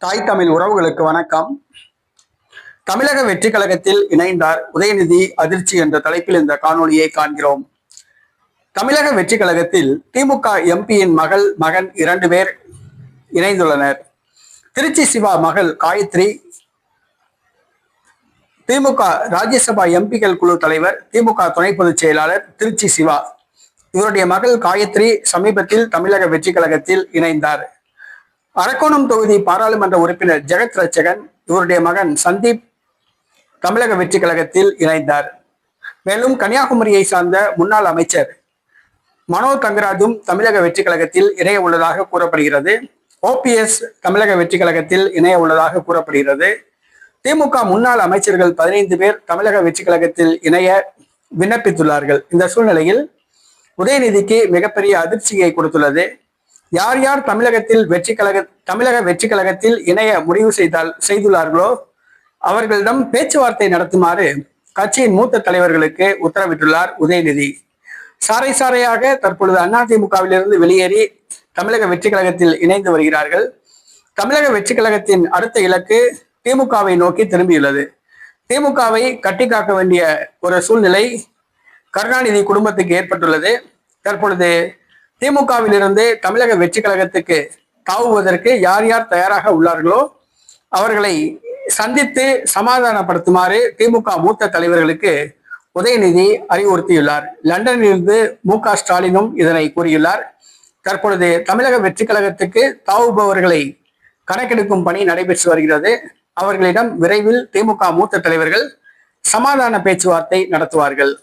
தாய் தமிழ் உறவுகளுக்கு வணக்கம். தமிழக வெற்றி கழகத்தில் இணைந்தார் உதயநிதி அதிர்ச்சி என்ற தலைப்பில் இந்த காணொலியை காண்கிறோம். தமிழக வெற்றி கழகத்தில் திமுக எம்பியின் மகன் 2 பேர் இணைந்துள்ளனர். திருச்சி சிவா மகள் காயத்ரி திமுக ராஜ்யசபா எம்பிக்கள் குழு தலைவர், திமுக துணை பொதுச் செயலாளர் திருச்சி சிவா. இவருடைய மகள் காயத்ரி சமீபத்தில் தமிழக வெற்றி கழகத்தில் இணைந்தார். அரக்கோணம் தொகுதி பாராளுமன்ற உறுப்பினர் ஜெகத் ரட்சகன், இவருடைய மகன் சந்தீப் தமிழக வெற்றி கழகத்தில் இணைந்தார். மேலும் கன்னியாகுமரியை சார்ந்த முன்னாள் அமைச்சர் மனோ தங்கராஜும் தமிழக வெற்றி கழகத்தில் இணைய உள்ளதாக கூறப்படுகிறது. OPS தமிழக வெற்றி கழகத்தில் இணைய உள்ளதாக கூறப்படுகிறது. திமுக முன்னாள் அமைச்சர்கள் 15 பேர் தமிழக வெற்றி கழகத்தில் இணைய விண்ணப்பித்துள்ளார்கள். இந்த சூழ்நிலையில் உதயநிதிக்கு மிகப்பெரிய அதிர்ச்சியை கொடுத்துள்ளது. யார் யார் தமிழக வெற்றி கழகத்தில் இணைய முடிவு செய்துள்ளார்களோ அவர்களிடம் பேச்சுவார்த்தை நடத்துமாறு கட்சியின் மூத்த தலைவர்களுக்கு உத்தரவிட்டுள்ளார் உதயநிதி. சாறை சாறையாக தற்பொழுது அதிமுகவிலிருந்து வெளியேறி தமிழக வெற்றி கழகத்தில் இணைந்து வருகிறார்கள். தமிழக வெற்றி கழகத்தின் அடுத்த இலக்கு திமுகவை நோக்கி திரும்பியுள்ளது. திமுகவை கட்டி காக்க வேண்டிய ஒரு சூழ்நிலை கருணாநிதி குடும்பத்துக்கு ஏற்பட்டுள்ளது. தற்பொழுது திமுகவிலிருந்து தமிழக வெற்றி கழகத்துக்கு தாவுவதற்கு யார் யார் தயாராக உள்ளார்களோ அவர்களை சந்தித்து சமாதானப்படுத்துமாறு திமுக மூத்த தலைவர்களுக்கு உதயநிதி அறிவுறுத்தியுள்ளார். லண்டனிலிருந்து MK ஸ்டாலினும் இதனை கூறியுள்ளார். தற்பொழுது தமிழக வெற்றி கழகத்துக்கு தாவுபவர்களை கணக்கெடுக்கும் பணி நடைபெற்று வருகிறது. அவர்களிடம் விரைவில் திமுக மூத்த தலைவர்கள் சமாதான பேச்சுவார்த்தை நடத்துவார்கள்.